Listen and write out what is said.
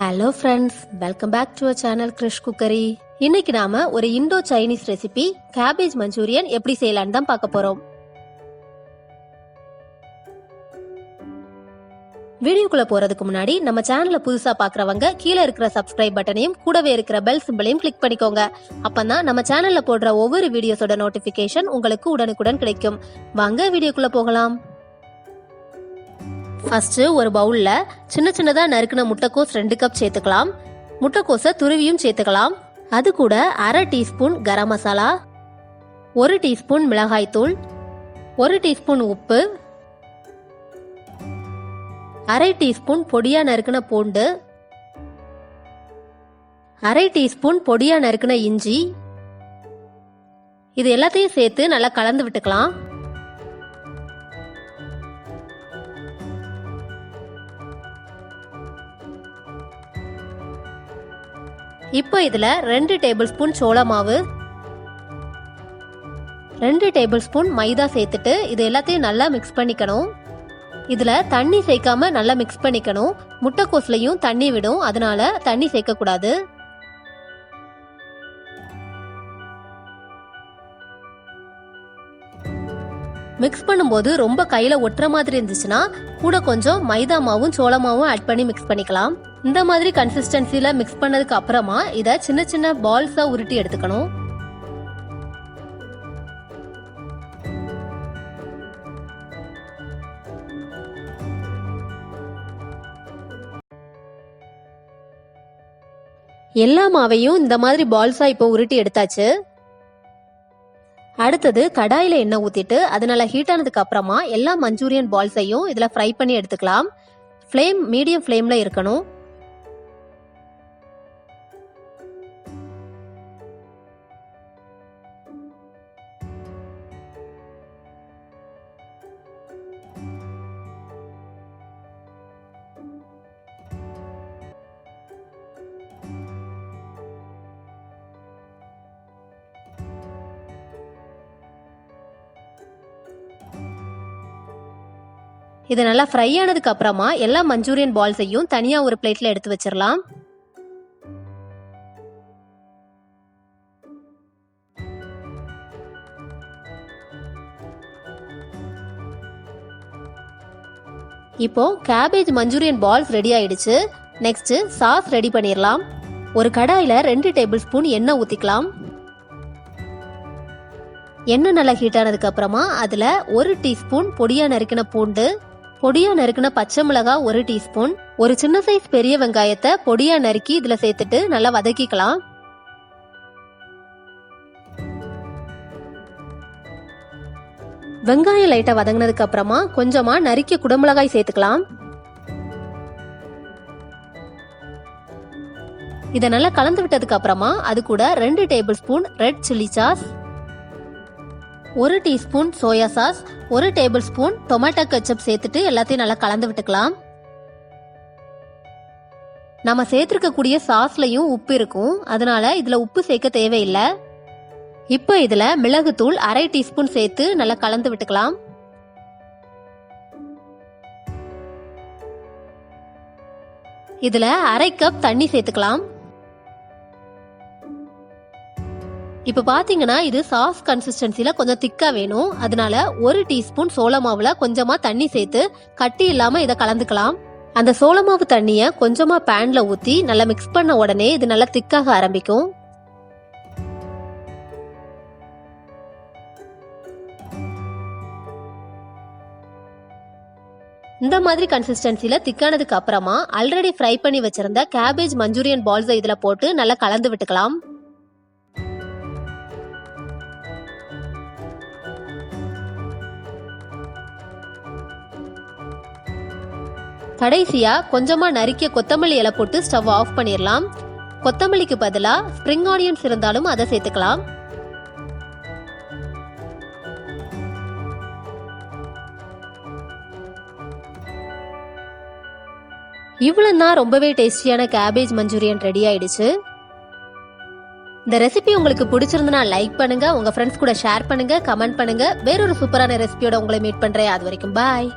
Hello friends, welcome back to our channel Cookery. இன்னைக்கு நாம ஒரு இண்டோ-சைனீஸ் ரெசிபி கேபேஜ் மஞ்சூரியன் எப்படி செய்யலான்னு தான் பார்க்க போறோம். வீடியோக்குள்ள போறதுக்கு முன்னாடி நம்ம சேனலை புதுசா பாக்குறவங்க கீழே இருக்கிற சப்ஸ்கிரைப் பட்டனையும் கூடவே இருக்கிற பெல் சிம்பலையும் கிளிக் பண்ணிக்கோங்க. அப்பதான் நம்ம சேனல்ல போடுற ஒவ்வொரு வீடியோஸோட நோட்டிபிகேஷன் உங்களுக்கு உடனுக்குடன் கிடைக்கும். வாங்க வீடியோக்குள்ள போகலாம். ஃபர்ஸ்ட் ஒரு பவுல்ல சின்ன சின்னதா நறுக்கின முட்டைக்கோஸ் 2 கப் சேர்த்துக்கலாம். முட்டைக்கோஸை துருவியும் சேர்த்துக்கலாம். அது கூட அரை டீஸ்பூன் கரம் மசாலா, 1 டீஸ்பூன் மிளகாய் தூள், 1 டீஸ்பூன் உப்பு, அரை டீஸ்பூன் பொடியா நறுக்கின பூண்டு, அரை டீஸ்பூன் பொடியா நறுக்கின இஞ்சி. இது எல்லாத்தையும் சேர்த்து நல்லா கலந்து விட்டுக்கலாம். இப்போ இதுல 2 டேபிள் ஸ்பூன் சோள மாவு, 2 டேபிள் ஸ்பூன் மைதா சேர்த்துட்டு இது எல்லாத்தையும் நல்லா மிக்ஸ் பண்ணிக்கணும். இதுல தண்ணி சேர்க்காம நல்லா மிக்ஸ் பண்ணிக்கணும். முட்டைக்கோஸ்லயும் தண்ணி விடும், அதனால தண்ணி சேர்க்க கூடாது. மிக்ஸ் பண்ணும்போது ரொம்ப கையில ஒட்டுற மாதிரி இருந்துச்சுன்னா கூட கொஞ்சம் மைதா மாவும் சோள மாவும் ஆட் பண்ணி மிக்ஸ் பண்ணிக்கலாம். இந்த மாதிரி கன்சிஸ்டன்சில மிக்ஸ் பண்ணதுக்கு அப்புறமா இத சின்ன சின்ன பால்ஸா உருட்டி எடுத்துக்கணும். எல்லா மாவையும் இந்த மாதிரி பால்ஸா இப்போ உருட்டி எடுத்தாச்சு. அடுத்தது கடாயில எண்ணெய் ஊத்திட்டு அது நல்லா ஹீட் ஆனதுக்கு அப்புறமா எல்லா மஞ்சூரியன் பால்ஸையும் இதுல ஃப்ரை பண்ணி எடுத்துக்கலாம். ஃப்ளேம் மீடியம் ஃப்ளேம்ல இருக்கணும். இது நல்லா ஃப்ரை ஆனதுக்கு அப்புறமா எல்லா மஞ்சூரியன் பால்ஸையும் தனியா ஒரு பிளேட்ல எடுத்து வச்சிடலாம். இப்போ கேபேஜ் மஞ்சூரியன் பால்ஸ் ரெடி ஆயிடுச்சு. நெக்ஸ்ட் சாஸ் ரெடி பண்ணிடலாம். ஒரு கடாயில 2 டேபிள் ஸ்பூன் எண்ணெய் ஊத்திக்கலாம். எண்ணெய் நல்லா ஹீட் ஆனதுக்கு அப்புறமா அதுல 1 டீஸ்பூன் பொடியா நறுக்கின பூண்டு, பொடியா நறுக்கின பச்சை மிளகாய் 1 டீஸ்பூன், ஒரு சின்ன சைஸ் பெரிய வெங்காயத்தை பொடியா நறுக்கி இதுல சேர்த்துட்டு நல்லா வதக்கிக்கலாம். வெங்காயம் லைட்டா வதங்கினதுக்கு அப்புறமா கொஞ்சமா நறுக்கிய குடமிளகாய் சேர்த்துக்கலாம். இதை நல்லா கலந்து விட்டதுக்கு அப்புறமா அது கூட 2 table spoon red chilli sauce, 1 teaspoon soya sauce, 1 table spoon tomato ketchup சேர்த்துட்டு எல்லாத்தையும் நல்லா கலந்து விட்டுக்கலாம். நம்ம சேர்த்திருக்கக்கூடிய சாஸ்லயும் உப்பு இருக்கும், அதனால இதுல உப்பு சேர்க்க தேவையில்லை. இப்போ இதுல மிளகுத்தூள் அரை டீஸ்பூன் சேர்த்து நல்லா கலந்து விட்டுக்கலாம். இதுல அரை கப் தண்ணி சேர்த்துக்கலாம். இப்ப பாத்தீங்கன்னா இது சாஸ் கன்சிஸ்டன்சில கொஞ்சம் திக்கா வேணும், அதனால 1 டீஸ்பூன் சோள மாவுல கொஞ்சமா தண்ணி சேர்த்து கட்டி இல்லாம இதை கலந்துக்கலாம். அந்த சோள மாவு தண்ணிய கொஞ்சமா பேன்ல ஊத்தி நல்லா மிக்ஸ் பண்ண உடனே இது நல்லா திக்காக ஆரம்பிக்கும். இந்த மாதிரி கன்சிஸ்டன்சில திக்கானதுக்கு அப்புறமா ஆல்ரெடி ஃப்ரை பண்ணி வச்சிருந்த கேபேஜ் மஞ்சூரியன் பால்ஸை இதுல போட்டு நல்லா கலந்து விட்டுக்கலாம். கடைசியா கொஞ்சமா நறுக்கிய கொத்தமல்லி இலை போட்டு ஸ்டவ் ஆஃப் பண்ணிடலாம். கொத்தமல்லிக்கு பதிலா ஸ்ப்ரிங் ஆனியன்ஸ் இருந்தாலும் அதை சேர்த்துக்கலாம். இவ்வளவுதான் ரொம்பவே டேஸ்டியான கேபேஜ் மஞ்சூரியன் ரெடி ஆயிடுச்சு. இந்த ரெசிபி உங்களுக்கு பிடிச்சிருந்தா லைக் பண்ணுங்க, உங்க ஃப்ரெண்ட்ஸ் கூட ஷேர் பண்ணுங்க, கமெண்ட் பண்ணுங்க. வேறொரு சூப்பரான ரெசிபியோட உங்களை மீட் பண்றேன். அது வரைக்கும் பாய்.